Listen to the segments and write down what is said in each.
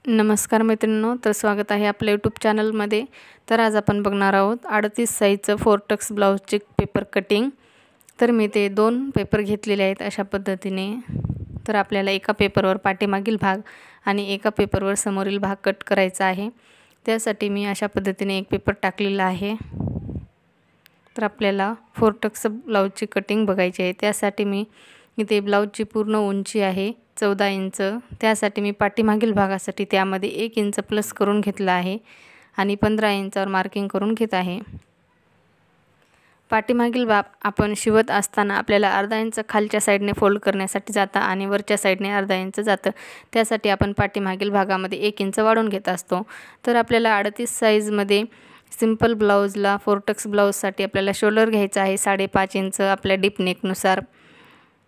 नमस्कार मैत्रिणींनो, तर स्वागत आहे आपल्या यूट्यूब चॅनलमध्ये। तर आज आपण बघणार आहोत 38 साईजचं फोरटक्स ब्लाउजचे पेपर कटिंग। तर मी ते 2 पेपर घेतलेले आहेत अशा पद्धतीने। तर आपल्याला एका पेपरवर पाठीमागील भाग आणि एका पेपरवर समोरील भाग कट करायचा आहे। त्यासाठी मी अशा पद्धतीने एक पेपर टाकलेला आहे। तर आपल्याला फोरटक्स ब्लाउजची कटिंग बघायची आहे। त्यासाठी मी इथे ब्लाउजची पूर्ण उंची आहे 14 इंच। त्यासाठी मी पाठीमागील भागासाठी त्यामध्ये 1 इंच प्लस करून घेतला आहे आणि 15 इंचावर मार्किंग करून घेत आहे। पाठीमागील भाग आपण शिवत असताना आपल्याला अर्धा इंच खालच्या साइडने फोल्ड करण्यासाठी जातं आणि वरच्या साइडने अर्धा इंच जातं। त्यासाठी आपण पाठीमागील भागामध्ये 1 इंच वाढवून घेत असतो। तर आपल्याला 38 साइजमध्ये सिंपल ब्लाउजला फोरटक्स ब्लाउजसाठी आपल्याला शोल्डर घ्यायचा आहे 5.5 इंच आपल्या डीप नेकनुसार।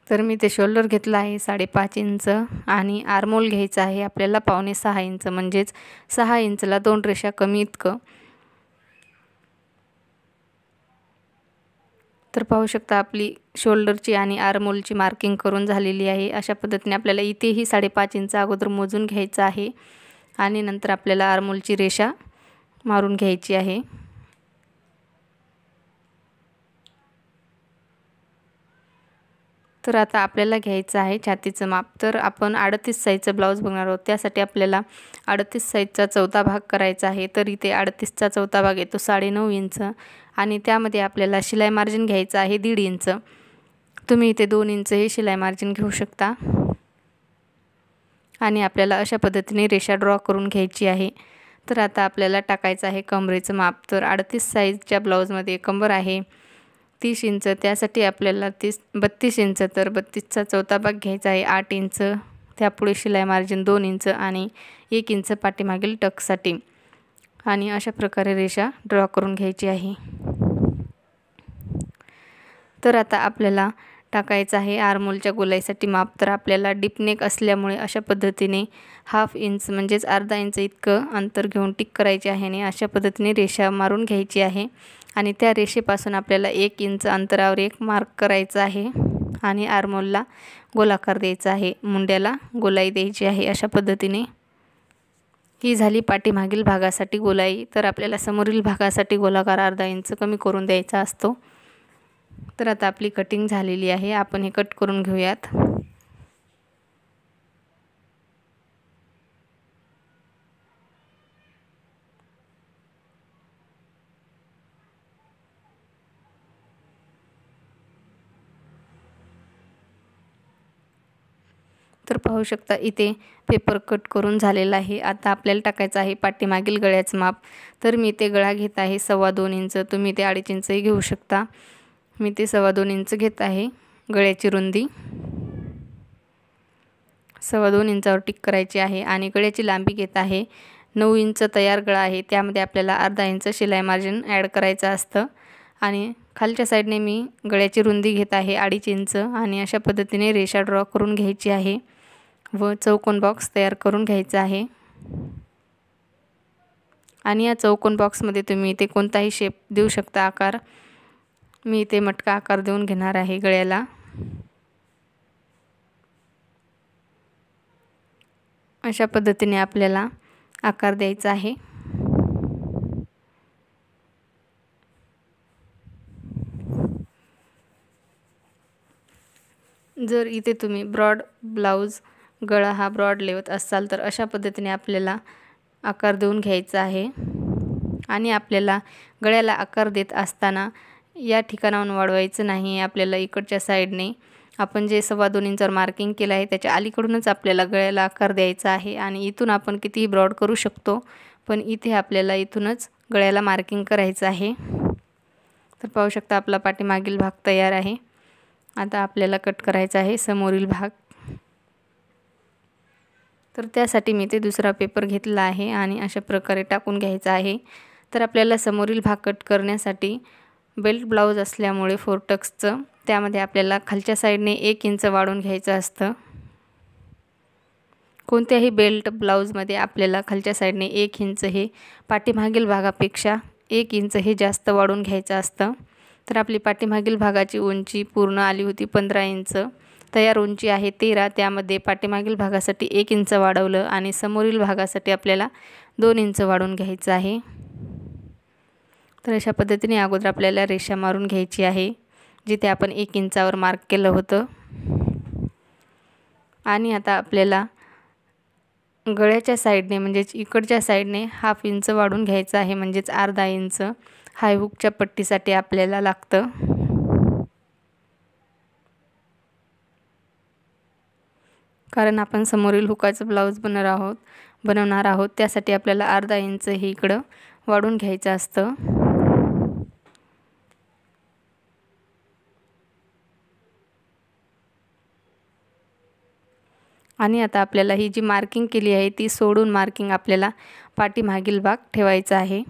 तर मी ते शोल्डर घेतला आहे 5.5 इंच आणि आर्महोल घ्यायचा आहे आपल्याला 5.25 इंच, म्हणजेच 6 इंचला 2 रेषा कमी इतकं। तर पाहू शकता आपली शोल्डरची आणि आर्महोलची मार्किंग करून झालेली आहे। अशा पद्धतीने आपल्याला इथेही 5.5 इंच अगोदर मोजून घ्यायचं आहे आणि नंतर आपल्याला आर्महोलची रेषा मारून घ्यायची आहे। तर आता आपल्याला घ्यायचं आहे छातीचं माप। तर आपण 38 साईजचा ब्लाउज बघणार आहोत। त्यासाठी आपल्याला 38 साईजचा चौथा भाग करायचा आहे। तर इथे 38चा चौथा भाग येतो 9.5 इंच आणि त्यामध्ये आपल्याला शिलाई मार्जिन घ्यायचं आहे 1.5 इंच। तुम्ही इथे 2 इंच हे शिलाई मार्जिन घेऊ शकता आणि आपल्याला अशा पद्धतीने रेषा ड्रॉ करून घ्यायची आहे। तर आता आपल्याला टाकायचं आहे कमरेचं माप। तर 38 साईजच्या ब्लाउजमध्ये कंबर आहे 30 इंच, त्यासाठी आपल्याला 32 इंच, तर 32चा चौथा भाग घ्यायचा आहे 8 इंच। त्यापुढे शिलाई मार्जिन 2 इंच आणि 1 इंच पाठीमागील टक्ससाठी आणि अशा प्रकारे रेषा ड्रॉ करून घ्यायची आहे। तर आता आपल्याला टाकायचं आहे आर्महोलच्या गोलाईसाठी माप। तर आपल्याला डीप नेक असल्यामुळे अशा पद्धतीने 1/2 इंच म्हणजेच अर्धा इंच इतकं अंतर घेऊन टिक करायचे आहे आणि अशा पद्धतीने रेषा मारून घ्यायची आहे आणि त्या रेषेपासून आपल्याला 1 इंच अंतरावर एक मार्क करायचा आहे आणि आर्महोलला गोलाकार द्यायचा आहे, मुंड्याला गोलाई द्यायची आहे। अशा पद्धतीने ही झाली पाठीमागील भागासाठी गोलाई। तर आपल्याला समोरील भागासाठी गोलाकार अर्धा इंच कमी करून द्यायचा असतो। तर आता आपली कटिंग झालेली आहे, आपण हे कट करून घेऊयात। तर पाहू शकता इथे पेपर कट करून झालेला आहे। आता आपल्याला टाकायचं आहे पाठीमागील गळ्याचं माप। तर मी ते गळा घेत आहे 2.25 इंच, तुम्ही ते 2.5 इंचही घेऊ शकता। मी ते 2.25 इंच घेत आहे। गळ्याची रुंदी 2.25 इंचावर टिक करायची आहे आणि गळ्याची लांबी घेत आहे 9 इंच तयार गळा आहे, त्यामध्ये आपल्याला अर्धा इंच शिलाई मार्जिन ॲड करायचं असतं आणि खालच्या साईडने मी गळ्याची रुंदी घेत आहे 2.5 इंच आणि अशा पद्धतीने रेषा ड्रॉ करून घ्यायची आहे व चौकोन बॉक्स तयार करून घ्यायचा आहे। आणि या चौकोन बॉक्समध्ये तुम्ही इथे कोणताही शेप देऊ शकता आकार। मी इथे मटका आकार देऊन घेणार आहे गळ्याला। अशा पद्धतीने आपल्याला आकार द्यायचा आहे। जर इथे तुम्ही ब्रॉड ब्लाउज गळा हा ब्रॉड लेवत असाल तर अशा पद्धतीने आपल्याला आकार देऊन घ्यायचा आहे आणि आपल्याला गळ्याला आकार देत असताना या ठिकाणाहून वाढवायचं नाही। आपल्याला इकडच्या साईडने आपण जे 2.25 इंचावर मार्किंग केलं आहे त्याच्या अलीकडूनच आपल्याला गळ्याला आकार द्यायचा आहे आणि इथून आपण कितीही ब्रॉड करू शकतो, पण इथे आपल्याला इथूनच गळ्याला मार्किंग करायचं आहे। तर पाहू शकता आपला पाठीमागील भाग तयार आहे। आता आपल्याला कट करायचा आहे समोरील भाग। तर त्यासाठी मी ते दुसरा पेपर घेतला आहे आणि अशा प्रकारे टाकून घ्यायचा आहे। तर आपल्याला समोरील भाग कट करण्यासाठी बेल्ट ब्लाउज असल्यामुळे फोरटक्सचं त्यामध्ये आपल्याला खालच्या साईडने 1 इंच वाढवून घ्यायचं असतं। कोणत्याही बेल्ट ब्लाउजमध्ये आपल्याला खालच्या साईडने 1 इंच हे पाठीमागील भागापेक्षा 1 इंच हे जास्त वाढवून घ्यायचं असतं। तर आपली पाठीमागील भागाची उंची पूर्ण आली होती 15 इंच। तयार उंची आहे 13, त्यामध्ये पाठीमागील भागासाठी 1 इंच वाढवलं आणि समोरील भागासाठी आपल्याला 2 इंच वाढवून घ्यायचं आहे। तर अशा पद्धतीने अगोदर आपल्याला रेषा मारून घ्यायची आहे जिथे आपण 1 इंचावर मार्क केलं होतं। आणि आता आपल्याला गळ्याच्या साईडने म्हणजेच इकडच्या साईडने हाफ इंच वाढवून घ्यायचं आहे, म्हणजेच अर्धा इंच हाय हुकच्या पट्टीसाठी आपल्याला लागतं। कारण आपण समोरील हुकाचं ब्लाऊज बनवणार आहोत त्यासाठी आपल्याला अर्धा इंच हे इकडं वाढवून घ्यायचं असतं। आणि आता आपल्याला ही जी मार्किंग केली आहे ती सोडून मार्किंग आपल्याला पाठीमागील भाग ठेवायचा आहे।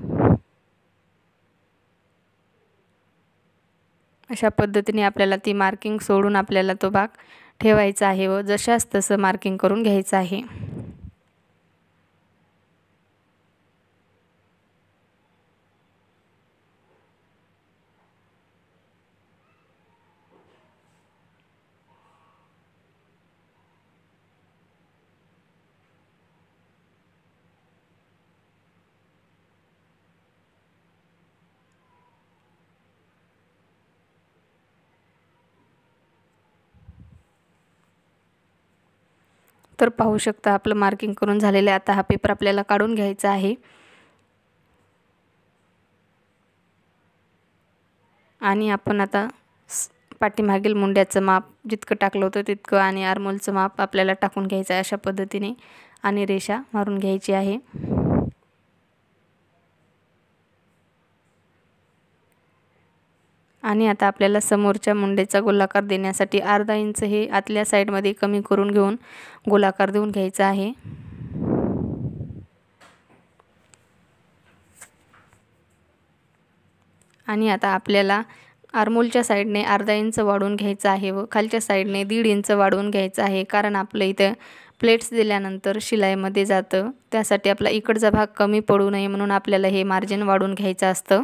अशा पद्धतीने आपल्याला ती मार्किंग सोडून आपल्याला तो भाग ठेवायचा आहे व जशास तसं मार्किंग करून घ्यायचं आहे। तर पाहू शकता आपलं मार्किंग करून झालेलं आहे। आता हा पेपर आपल्याला काढून घ्यायचा आहे आणि आपण आता पाठीमागील मुंड्याचं माप जितकं टाकलं होतं तितकं आणि आर्मोलचं माप आपल्याला टाकून घ्यायचं आहे अशा पद्धतीने आणि रेषा मारून घ्यायची आहे। आणि आता आपल्याला समोरच्या मुंडेचा गोलाकार देण्यासाठी अर्धा इंच हे आतल्या साईडमध्ये कमी करून घेऊन गोलाकार देऊन घ्यायचा आहे। आणि आता आपल्याला आर्मोलच्या साईडने अर्धा इंच वाढवून घ्यायचं आहे व खालच्या साईडने 1.5 इंच वाढवून घ्यायचं आहे, कारण आपलं इथे प्लेट्स दिल्यानंतर शिलाईमध्ये जातं त्यासाठी आपला इकडचा भाग कमी पडू नये म्हणून आपल्याला हे मार्जिन वाढवून घ्यायचं असतं।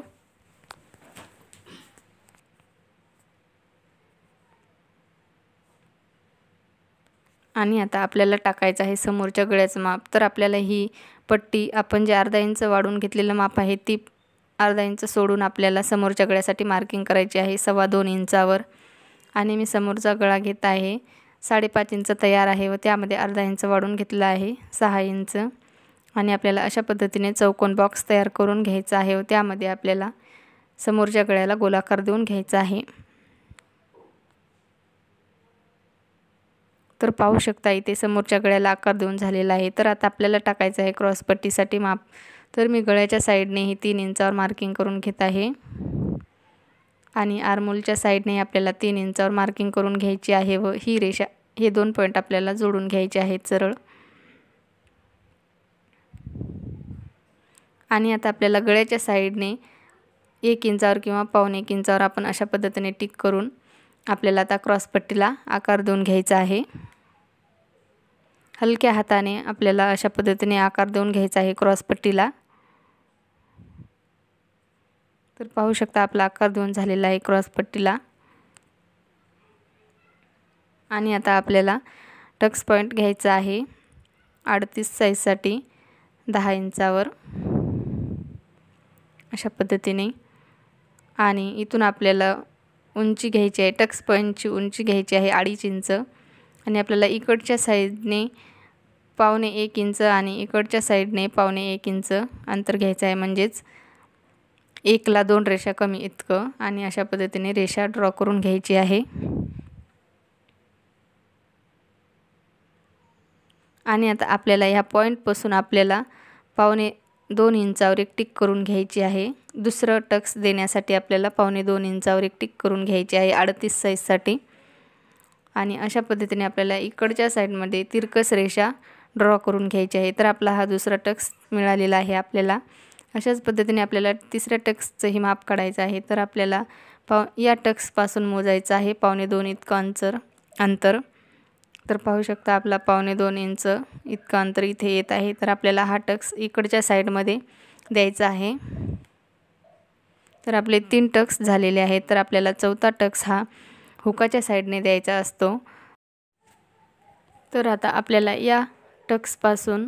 आणि आता आपल्याला टाकायचं आहे समोरच्या गळ्याचं माप। तर आपल्याला ही पट्टी आपण जे अर्धा इंच वाढवून घेतलेलं माप आहे ती अर्धा इंच सोडून आपल्याला समोरच्या गळ्यासाठी मार्किंग करायची आहे 2.25 इंचावर। आणि मी समोरचा गळा घेत आहे 5.5 इंच तयार आहे व त्यामध्ये अर्धा इंच वाढवून घेतला आहे 6 इंच। आणि आपल्याला अशा पद्धतीने चौकोन बॉक्स तयार करून घ्यायचा आहे व त्यामध्ये आपल्याला समोरच्या गळ्याला गोलाकार देऊन घ्यायचा आहे। तर पाहू शकता इथे समोरच्या गळ्याला आकार देऊन झालेला आहे। तर आता आपल्याला टाकायचं आहे क्रॉस पट्टीसाठी माप। तर मी गळ्याच्या साईडने ही 3 इंचावर मार्किंग करून घेत आहे आणि आर्मोलच्या साईडने आपल्याला 3 इंचावर मार्किंग करून घ्यायची आहे व ही रेषा हे 2 पॉईंट आपल्याला जोडून घ्यायचे आहेत सरळ। आणि आता आपल्याला गळ्याच्या साईडने 1 इंचावर किंवा 1.25 इंचावर आपण अशा पद्धतीने टिक करून आपल्याला आता क्रॉस पट्टीला आकार देऊन घ्यायचा आहे। हलक्या हाताने आपल्याला अशा पद्धतीने आकार देऊन घ्यायचा आहे क्रॉस पट्टीला। तर पाहू शकता आपला आकार देऊन झालेला आहे क्रॉस पट्टीला। आणि आता आपल्याला टक्स पॉईंट घ्यायचा आहे 38 साईजसाठी 10 इंचावर अशा पद्धतीने। आणि इथून आपल्याला उंची घ्यायची आहे, टक्स पॉईंटची उंची घ्यायची आहे 2.5 इंच आणि आपल्याला इकडच्या साईडने 1.25 इंच आणि इकडच्या साईडने 1.25 इंच अंतर घ्यायचं आहे, म्हणजेच 1 ला 2 रेषा कमी इतकं। आणि अशा पद्धतीने रेषा ड्रॉ करून घ्यायची आहे। आणि आता आपल्याला ह्या पॉईंटपासून आपल्याला 1.25 इंचावर एक टिक करून घ्यायची आहे। दुसरं टक्स देण्यासाठी आपल्याला 1.25 इंचावर एक टिक करून घ्यायची आहे 38 साईजसाठी। आणि अशा पद्धतीने आपल्याला इकडच्या साईडमध्ये तिरकस रेषा ड्रॉ करून घ्यायची आहे। तर आपला हा दुसरा टक्स मिळालेला आहे आपल्याला। अशाच पद्धतीने आपल्याला तिसऱ्या टक्सचंही माप काढायचं आहे। तर आपल्याला या टक्सपासून मोजायचं आहे 1.25 इतकं अंतर। तर पाहू शकता आपला 1.25 इंच इतकं अंतर इथे येत आहे। तर आपल्याला हा टक्स इकडच्या साईडमध्ये द्यायचा आहे। तर आपले 3 टक्स झालेले आहेत। तर आपल्याला चौथा टक्स हा हुकाच्या साईडने द्यायचा असतो। तर आता आपल्याला या टक्सपासून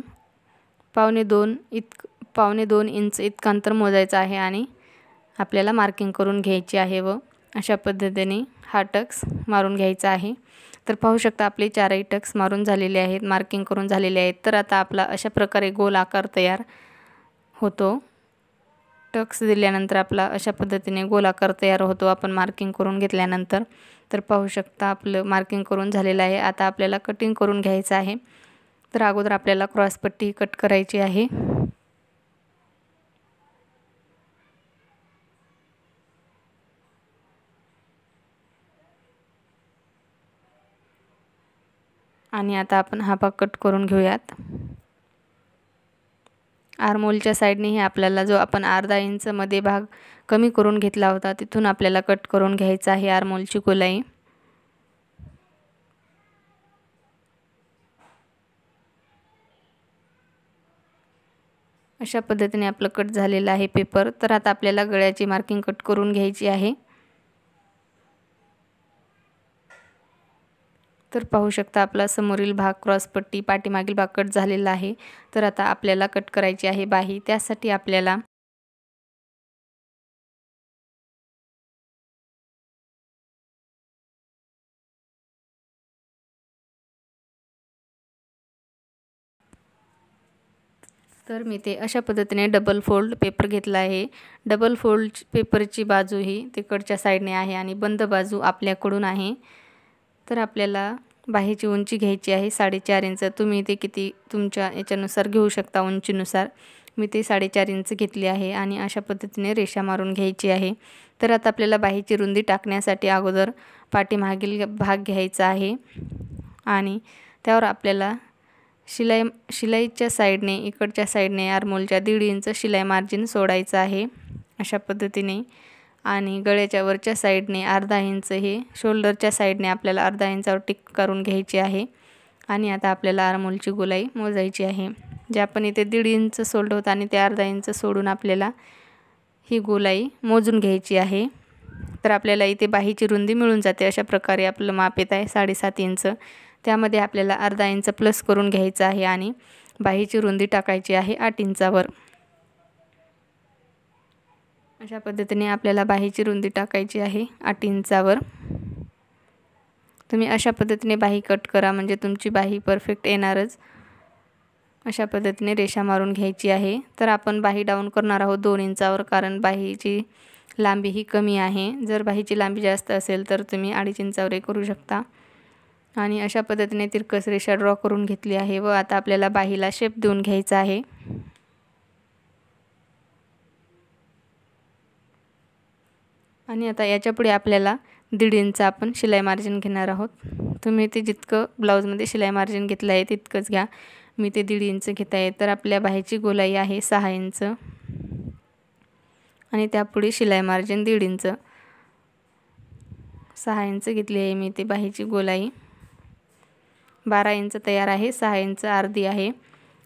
पावणे 2 इंच इतकं अंतर मोजायचं आहे आणि आपल्याला मार्किंग करून घ्यायची आहे व अशा पद्धतीने हा टक्स मारून घ्यायचा आहे। तर पाहू शकता आपले चारही टक्स मारून झालेले आहेत, मार्किंग करून झालेले आहेत। तर आता आपला अशा प्रकारे गोल आकार तयार होतो। टक्स दिल्यानंतर आपला अशा पद्धतीने गोल आकार तयार होतो आपण मार्किंग करून घेतल्यानंतर। तर पाहू शकता आपलं मार्किंग करून झालेलं आहे। आता आपल्याला कटिंग करून घ्यायचं आहे। तर अगोदर आपल्याला क्रॉस पट्टी कट करायची आहे। आणि आता आपण हा भाग कट करून घेऊयात। आर्महोलच्या साईडने आपल्याला जो आपण अर्धा इंच मध्ये भाग कमी करून घेतला होता तिथून आपल्याला कट करून घ्यायचा आहे आर्महोलची गोलाई। अशा पद्धतीने आपलं कट झालेलं आहे पेपर। तर आता आपल्याला गळ्याची मार्किंग कट करून घ्यायची आहे। तर पाहू शकता आपला समोरील भाग क्रॉस पट्टी पाठीमागील भाग कट झालेला आहे। तर आता आपल्याला कट करायची आहे बाही। त्यासाठी आपल्याला तर मी ते अशा पद्धतीने डबल फोल्ड पेपर घेतला आहे। डबल फोल्ड पेपरची बाजू ही तिकडच्या साईडने आहे आणि बंद बाजू आपल्याकडून आहे। तर आपल्याला बाहीची उंची घ्यायची आहे 4.5 इंच। तुम्ही इथे किती तुमच्या याच्यानुसार घेऊ शकता उंचीनुसार। मी ते 4.5 इंच घेतली आहे आणि अशा पद्धतीने रेषा मारून घ्यायची आहे। तर आता आपल्याला बाहीची रुंदी टाकण्यासाठी अगोदर पाठीमागील भाग घ्यायचा आहे आणि त्यावर आपल्याला शिलाईच्या साईडने इकडच्या साईडने आर्महोलच्या 1.5 इंच शिलाई मार्जिन सोडायचं आहे अशा पद्धतीने। आणि गळ्याच्या वरच्या साईडने अर्धा इंच हे शोल्डरच्या साईडने आपल्याला अर्धा इंचावर टिक करून घ्यायची आहे। आणि आता आपल्याला आर्महोलची गोलाई मोजायची आहे। जे आपण इथे 1.5 इंच सोडलं होतं आणि ते अर्धा इंच सोडून आपल्याला ही गोलाई मोजून घ्यायची आहे। तर आपल्याला इथे बाहीची रुंदी मिळून जाते। अशा प्रकारे आपलं माप येत आहे 7.5 इंच। त्यामध्ये आपल्याला अर्धा इंच प्लस करून घ्यायचं आहे आणि बाहीची रुंदी टाकायची आहे 8 इंचावर। अशा पद्धतीने आपल्याला बाहीची रुंदी टाकायची आहे 8 इंचावर। तुम्ही अशा पद्धतीने बाही कट करा म्हणजे तुमची बाही परफेक्ट येणारच। अशा पद्धतीने रेषा मारून घ्यायची आहे। तर आपण बाही डाऊन करणार आहोत 2 इंचावर कारण बाहीची लांबी ही कमी आहे। जर बाहीची लांबी जास्त असेल तर तुम्ही 2.5 इंचावर करू शकता। आणि अशा पद्धतीने तिरकस रेषा ड्रॉ करून घेतली आहे व आता आपल्याला बाहीला शेप देऊन घ्यायचा आहे। आणि आता याच्या पुढे आपल्याला 1.5 इंच आपण शिलाई मार्जिन घेणार आहोत। तुम्ही ते जितकं ब्लाउजमध्ये शिलाई मार्जिन घेतलं आहे तितकंच घ्या। मी ते 1.5 इंच घेत आहे। तर आपल्या बाहीची गोलाई आहे 6 इंच आणि त्यापुढे शिलाई मार्जिन 1.5 इंच। 6 इंच घेतली आहे मी ते बाहीची गोलाई। 12 इंच तयार आहे, 6 इंच अर्धी आहे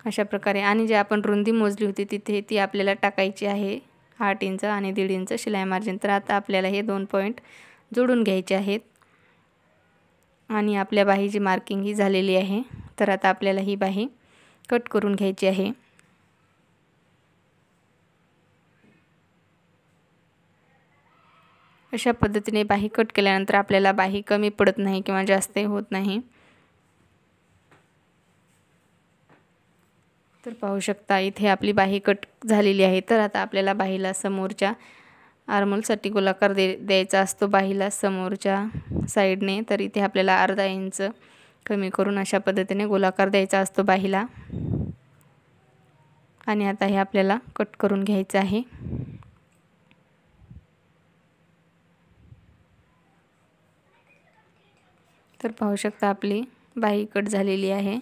अशा प्रकारे। आणि जे आपण रुंदी मोजली होती तिथे ती आपल्याला टाकायची आहे 8 इंच आणि 1.5 इंच शिलाई मार्जिन। तर आता आपल्याला हे 2 पॉईंट जोडून घ्यायचे आहेत आणि आपल्या बाहीची मार्किंग ही झालेली आहे। तर आता आपल्याला ही बाही कट करून घ्यायची आहे। अशा पद्धतीने बाही कट केल्यानंतर आपल्याला बाही कमी पडत नाही किंवा जास्त होत नाही। तर पाहू शकता इथे आपली बाही कट झालेली आहे। तर आता आपल्याला बाहीला समोरच्या आर्महोलसाठी गोलाकार द्यायचा असतो बाहीला समोरच्या साईडने। तर इथे आपल्याला अर्धा इंच कमी करून अशा पद्धतीने गोलाकार द्यायचा असतो बाहीला। आणि आता हे आपल्याला कट करून घ्यायचं आहे। तर पाहू शकता आपली बाही कट झालेली आहे।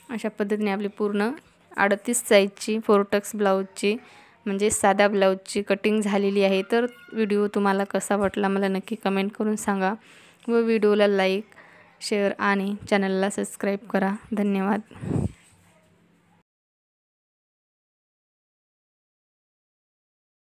अशा पद्धतीने आपली पूर्ण 38 साईजची 4 टक्स ब्लाउजची म्हणजे साधा ब्लाउजची कटिंग झालेली आहे। तर व्हिडिओ तुम्हाला कसा वाटला मला नक्की कमेंट करून सांगा व व्हिडिओला लाईक शेअर आणि चॅनलला सबस्क्राईब करा। धन्यवाद।